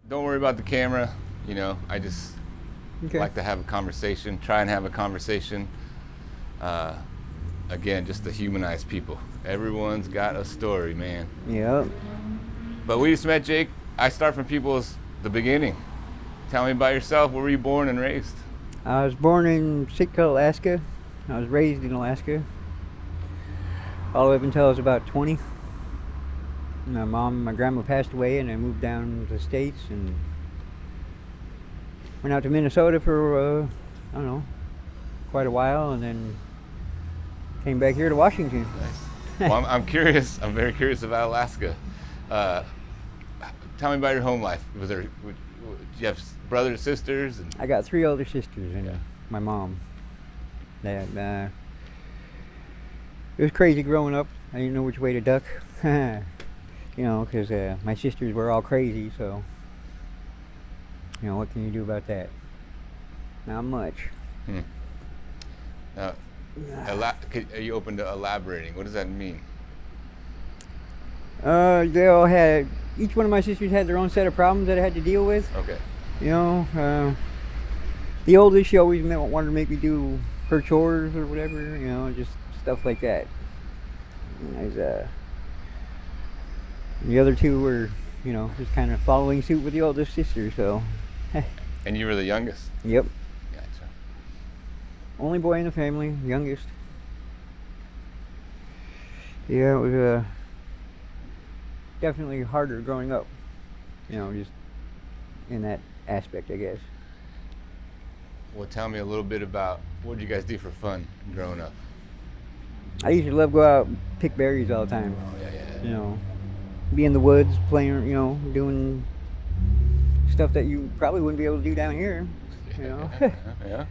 Don't worry about the camera. You know, I just Okay. like to have a conversation, try and have a conversation. Uh, Again, just to humanize people. Everyone's got a story, man. Yep. But we just met Jake. I start from people's the beginning. Tell me about yourself. Where were you born and raised? I was born in Sitka, Alaska. I was raised in Alaska all the way up until I was about 20. My grandma passed away, and I moved down to the States and went out to Minnesota for, I don't know, quite a while, and then came back here to Washington. Nice. Well, I'm curious. I'm very curious about Alaska. Uh, Tell me about your home life. Do you have brothers, sisters? And I got 3 older sisters and Yeah. my mom. That it was crazy growing up. I didn't know which way to duck, because my sisters were all crazy. So, what can you do about that? Not much. Now, are you open to elaborating? What does that mean? They all had. Each one of my sisters had their own set of problems that I had to deal with. Okay. The oldest, she always wanted to make me do her chores or whatever. Just stuff like that. The other 2 were, just kind of following suit with the oldest sister. So, And you were the youngest? yep, Gotcha. only boy in the family, youngest. Yeah, it was definitely harder growing up. Just in that aspect, I guess. Well, tell me a little bit about what did you guys do for fun growing up? I used to love go out and pick berries all the time. Oh, yeah. Be in the woods playing, doing stuff that you probably wouldn't be able to do down here. Yeah.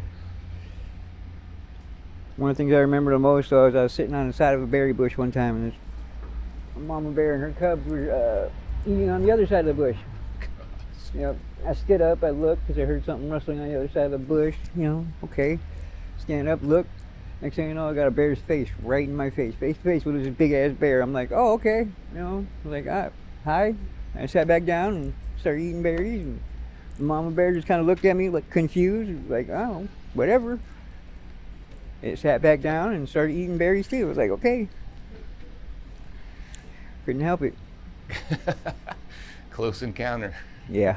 One of the things I remember the most was I was sitting on the side of a berry bush one time, and this mama bear and her cubs were eating on the other side of the bush. I stood up, I looked because I heard something rustling on the other side of the bush. Okay. Stand up, look. Next thing you know, I got a bear's face right in my face to face with this big ass bear. I'm like, oh, okay. I was like, hi. I sat back down and started eating berries, and the mama bear just kind of looked at me like confused, like, oh, whatever. It sat back down and started eating berries too. I was like, okay. Couldn't help it. Close encounter. Yeah.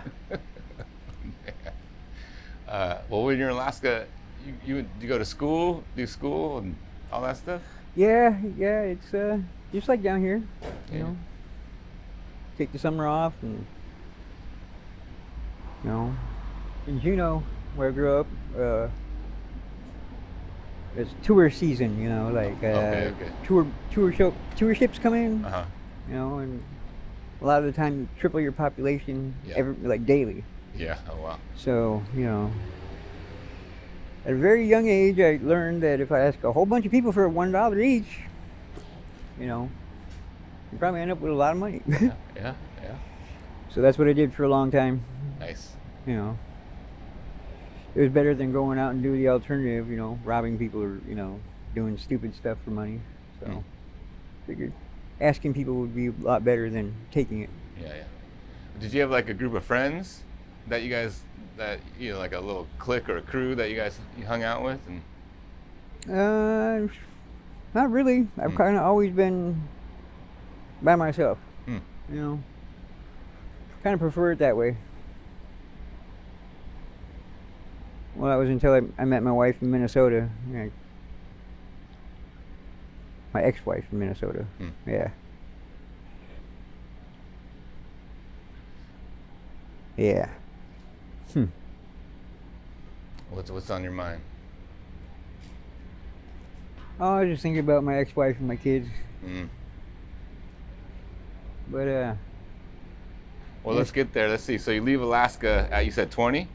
Well, when you're in Alaska, you go to school, do school, and all that stuff? Yeah, it's just like down here, Yeah. Take the summer off, and in Juneau, where I grew up, it's tour season, Okay. tour ships come in, Uh-huh. and a lot of the time you triple your population Yeah. daily. Yeah. Oh, wow. So, at a very young age, I learned that if I ask a whole bunch of people for $1 each, you probably end up with a lot of money. Yeah. So that's what I did for a long time. Nice. It was better than going out and do the alternative, robbing people or, doing stupid stuff for money. So, figured asking people would be a lot better than taking it. Yeah. Did you have like a group of friends that you guys, like a little clique or a crew that you hung out with? And Not really. I've kind of always been by myself. Kind of prefer it that way. Well, that was until I met my wife in Minnesota. My ex-wife in Minnesota. Yeah. Yeah. What's on your mind? Oh, I was just thinking about my ex-wife and my kids. But Well, let's get there. Let's see. So you leave Alaska at, you said 20,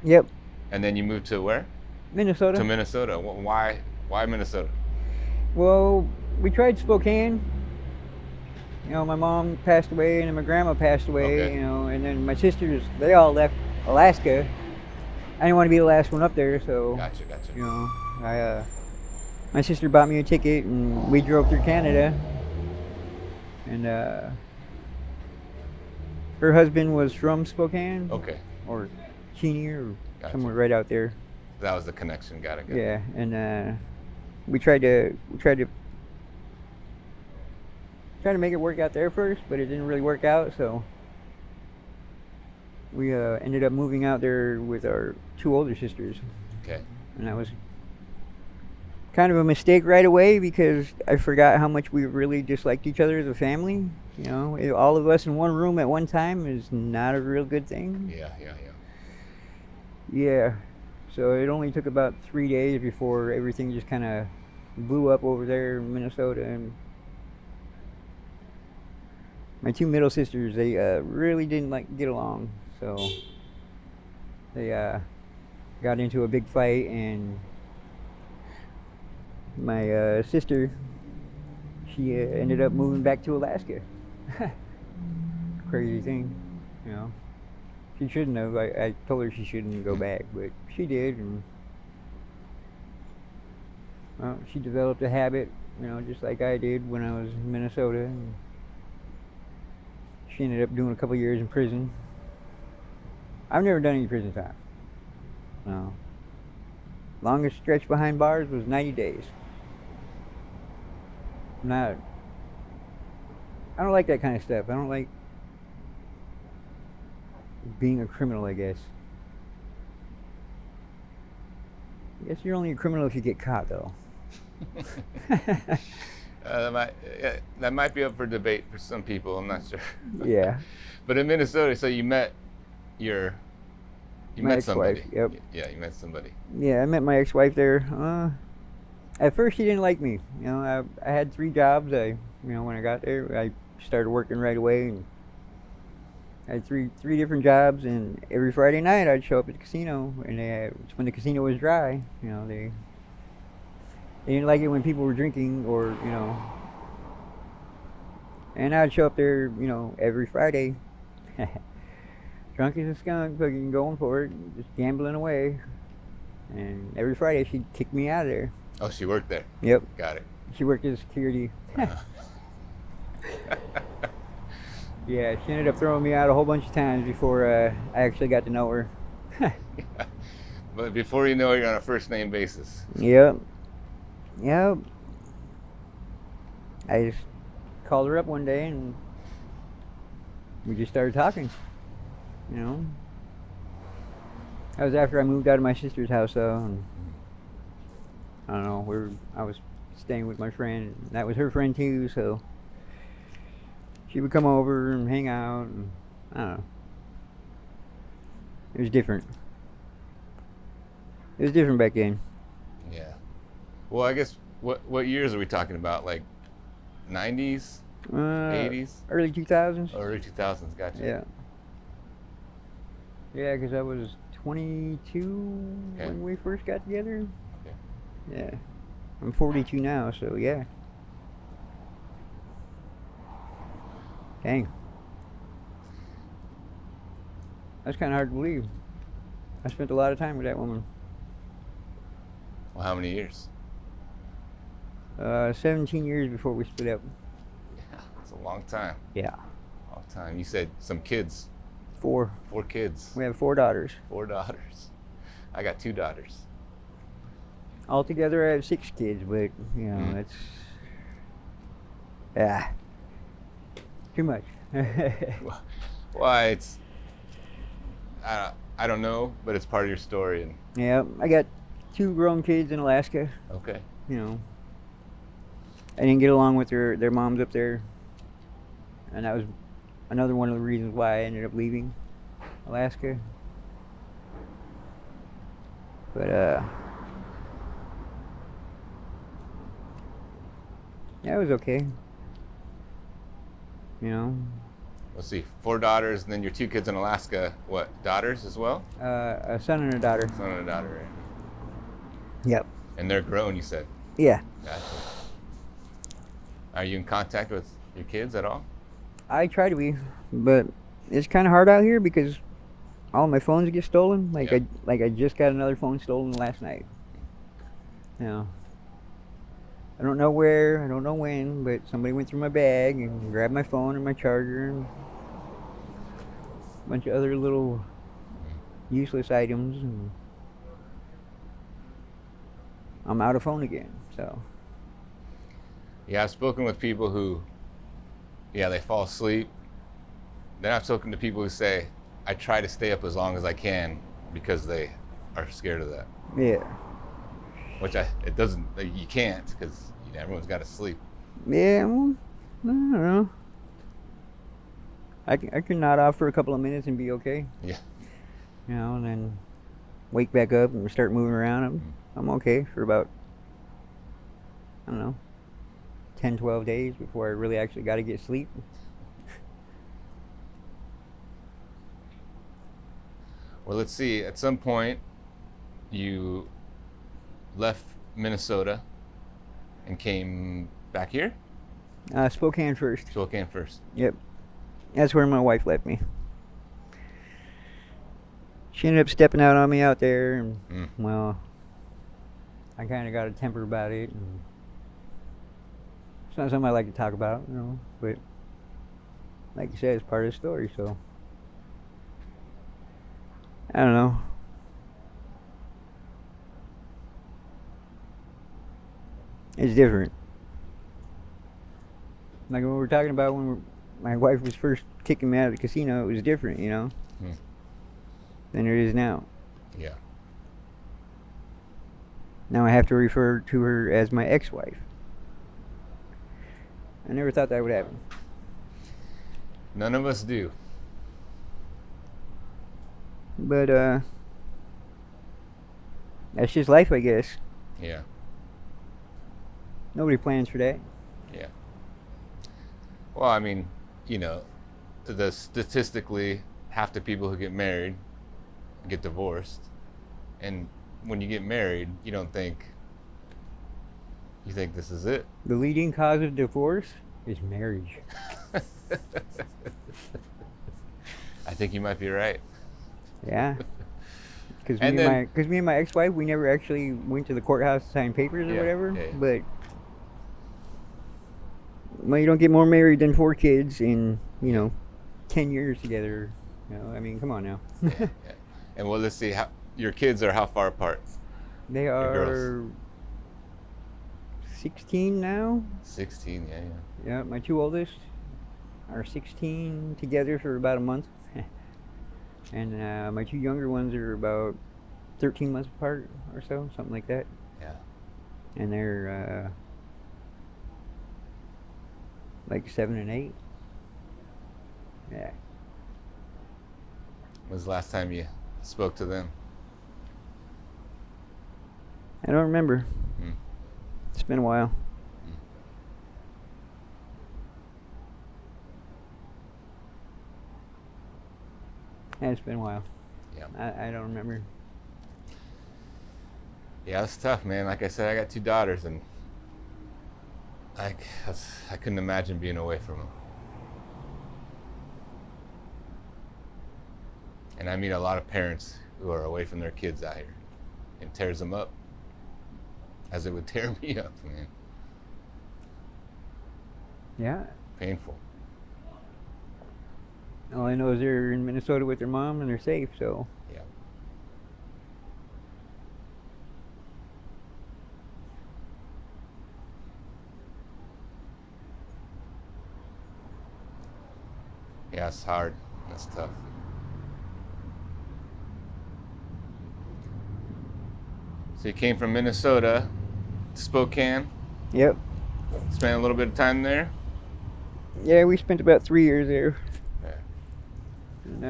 yep, and then you moved to where? Minnesota. To Minnesota. Why Minnesota? Well, we tried Spokane. My mom passed away, and then my grandma passed away. Okay. And then my sisters, they all left Alaska. I didn't want to be the last one up there, so Gotcha. my sister bought me a ticket, and we drove through Canada. And Her husband was from Spokane Okay, or Cheney or gotcha. somewhere right out there. That was the connection. Got it. Yeah, and we tried to make it work out there first, but it didn't really work out. So we ended up moving out there with our two older sisters, Okay. and that was kind of a mistake right away because I forgot how much we really disliked each other as a family. You know, all of us in one room at one time is not a real good thing. Yeah. Yeah. So it only took about 3 days before everything just kind of blew up over there in Minnesota. And my two middle sisters, they really didn't get along. So they got into a big fight, and my sister, she ended up moving back to Alaska. Crazy thing, you know. She shouldn't have. I told her she shouldn't go back, but she did, and well, she developed a habit, just like I did when I was in Minnesota. And she ended up doing a couple years in prison. I've never done any prison time. No. Longest stretch behind bars was 90 days. Not. I don't like that kind of stuff. I don't like being a criminal, I guess. I guess you're only a criminal if you get caught, though. That might be up for debate for some people. I'm not sure. Yeah. But in Minnesota, so you met My somebody. ex-wife, yep. Yeah, you met somebody. Yeah, I met my ex-wife there. At first, she didn't like me. I had 3 jobs. When I got there, I started working right away, and I had three different jobs. And every Friday night, I'd show up at the casino, and when the casino was dry, they didn't like it when people were drinking, or And I'd show up there, every Friday, drunk as a skunk, fucking going for it, just gambling away. And every Friday, she'd kick me out of there. Oh, she worked there. Yep. Got it. She worked as security. Yeah, she ended up throwing me out a whole bunch of times before I actually got to know her. But before you know it, you're on a first name basis. Yep. I just called her up one day, and we just started talking. That was after I moved out of my sister's house, though. And I don't know, I was staying with my friend, and that was her friend too, so she would come over and hang out, and I don't know. It was different. It was different back then. Yeah. Well, I guess what years are we talking about? Like 90s, 80s, early 2000s. early 2000s? Gotcha. Yeah. Yeah, because I was 22 when we first got together. Okay. Yeah. I'm 42 now, so yeah. Dang. That's kind of hard to believe. I spent a lot of time with that woman. Well, how many years? 17 years before we split up. Yeah, it's a long time. Yeah. Long time. You said some kids. 4. 4 kids. We have 4 daughters. 4 daughters. I got 2 daughters. Altogether, I have 6 kids, but that's too much. Well, it's I don't know, but it's part of your story. And Yeah, I got 2 grown kids in Alaska. okay. I didn't get along with their moms up there, and that was another one of the reasons why I ended up leaving Alaska. But yeah, it was okay. Let's see, 4 daughters, and then your 2 kids in Alaska. What, daughters as well? A son and a daughter. Son and a daughter, right? Yep. And they're grown, you said. Yeah. Gotcha. Are you in contact with your kids at all? I try to be, but it's kind of hard out here because all my phones get stolen. Yeah. I just got another phone stolen last night. I don't know where, I don't know when, but somebody went through my bag and grabbed my phone and my charger. And bunch of other little useless items, and I'm out of phone again. So Yeah, I've spoken with people who, yeah, they fall asleep. Then I've spoken to people who say, I try to stay up as long as I can because they are scared of that. yeah, Which it doesn't, you can't, because everyone's got to sleep. yeah. Well, I don't know. I can nod off for a couple of minutes and be okay. Yeah. And then wake back up and start moving around. I'm okay for about, I don't know, 10, 12 days before I really actually got to get sleep. Well, let's see. At some point, you left Minnesota and came back here? Spokane first. Spokane first. Yep. That's where my wife left me. She ended up stepping out on me out there, and well, I kind of got a temper about it. And it's not something I like to talk about, but like you said, it's part of the story, so I don't know. It's different. Like when we were talking about when my wife was first kicking me out of the casino, it was different, than it is now. Yeah. Now I have to refer to her as my ex-wife. I never thought that would happen. None of us do. But that's just life, I guess. Yeah. Nobody plans for that. Yeah. Well, I mean, statistically, half the people who get married get divorced. And when you get married, you think this is it. The leading cause of divorce is marriage. I think you might be right. Yeah. Because me and my ex-wife, we never actually went to the courthouse to sign papers or whatever. Yeah. But you don't get more married than 4 kids in 10 years together. I mean, come on now. Yeah. And well, let's see, your kids are how far apart? They are 16 now. 16, yeah. Yeah, my 2 oldest are 16 together for about a month. And my 2 younger ones are about 13 months apart or so, something like that. Yeah. And they're like 7 and 8. Yeah. When was the last time you spoke to them? I don't remember. It's been a while. Yeah, it's been a while. Yeah. I don't remember. Yeah, it's tough, man. Like I said, I got 2 daughters, and I couldn't imagine being away from them. And I meet a lot of parents who are away from their kids out here. It tears them up, as it would tear me up, man. Yeah. Painful. All I know is they're in Minnesota with their mom and they're safe, so. Yeah. Yeah, it's hard. That's tough. So you came from Minnesota to Spokane. Yep. Spent a little bit of time there. Yeah, we spent about 3 years there. Yeah. And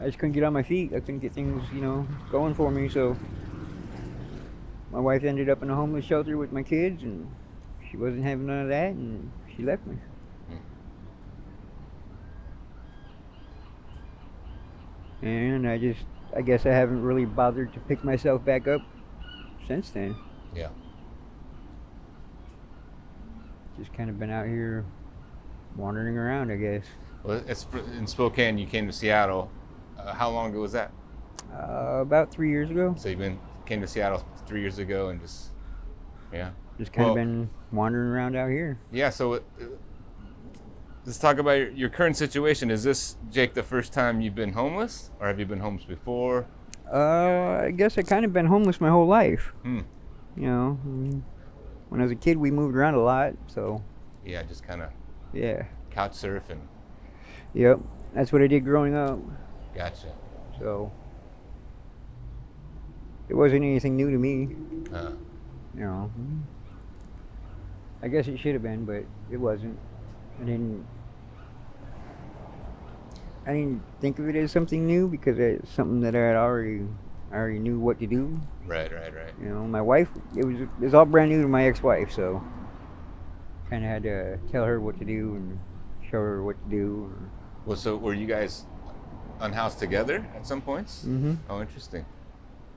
I just couldn't get on my feet. I couldn't get things, going for me. So my wife ended up in a homeless shelter with my kids, and she wasn't having none of that, and she left me. And I guess I haven't really bothered to pick myself back up since then. Yeah. Just kind of been out here wandering around, I guess. Well, in Spokane. You came to Seattle. How long ago was that? About 3 years ago. So came to Seattle 3 years ago, and just kind of been wandering around out here. Yeah. So let's talk about your current situation. Is this, Jake, the first time you've been homeless, or have you been homeless before? I guess I kind of been homeless my whole life. Hmm. You know, when I was a kid, we moved around a lot, so Yeah, just kind of yeah. couch surfing. Yep, that's what I did growing up. Gotcha. So it wasn't anything new to me. Uh, You know, I guess it should have been, but it wasn't. I didn't. I didn't think of it as something new because it's something that I already knew what to do. right. You know, my wife, it was all brand new to my ex-wife, so kind of had to tell her what to do and show her what to do. Well, so were you guys unhoused together at some points? Mm-hmm. Oh, interesting.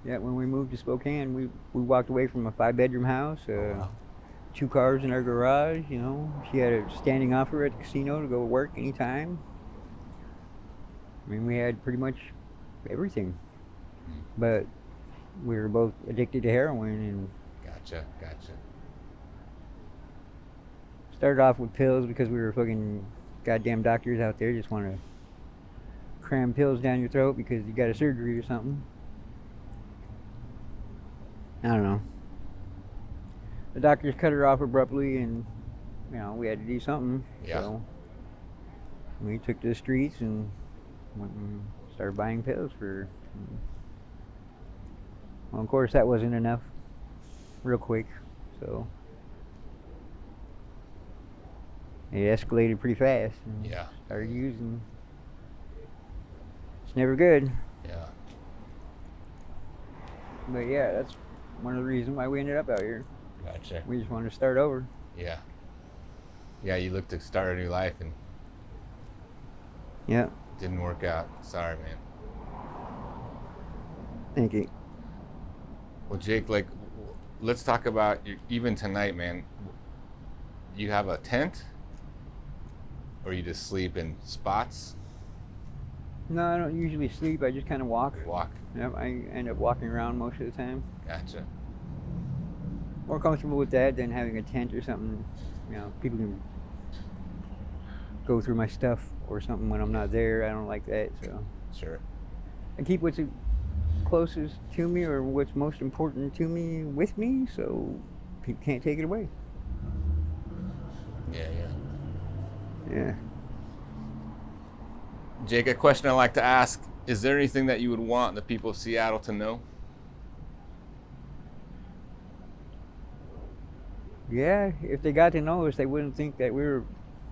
Yeah, when we moved to Spokane, we walked away from a 5-bedroom house, Wow. 2 cars in our garage. You know, she had a standing offer at the casino to go work anytime. I mean, we had pretty much everything, but we were both addicted to heroin and Gotcha. started off with pills because we were fucking goddamn doctors out there just want to cram pills down your throat because you got a surgery or something. I don't know. The doctors cut her off abruptly and, you know, we had to do something. Yeah. So we took to the streets and went and started buying pills for her. Well, of course, that wasn't enough real quick, so it escalated pretty fast. And Yeah. started using. It's never good. Yeah. But yeah, that's one of the reasons why we ended up out here. Gotcha. We just wanted to start over. Yeah. Yeah, you looked to start a new life and Yeah. it didn't work out. Sorry, man. Thank you. Well, Jake, like, let's talk about even tonight, man. You have a tent, or you just sleep in spots? No, I don't usually sleep. I just kind of walk. Walk. Yep, I end up walking around most of the time. Gotcha. More comfortable with that than having a tent or something. You know, people can go through my stuff or something when I'm not there. I don't like that, so Sure. I keep what's closest to me or what's most important to me with me, so people can't take it away. Yeah. Yeah. Jake, a question I like to ask: is there anything that you would want the people of Seattle to know? Yeah, if they got to know us, they wouldn't think that we were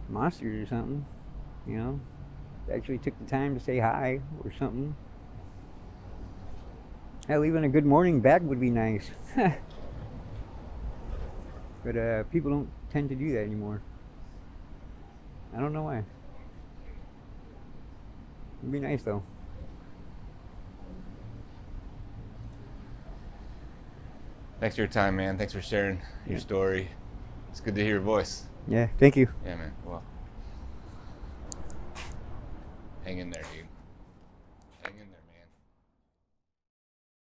monsters or something. You know, they actually took the time to say hi or something. Hell, even a good morning back would be nice. But people don't tend to do that anymore. I don't know why. It'd be nice though. Thanks for your time, man. Thanks for sharing your Yeah. story. It's good to hear your voice. Yeah, thank you. Yeah, man. Well, hang in there, dude.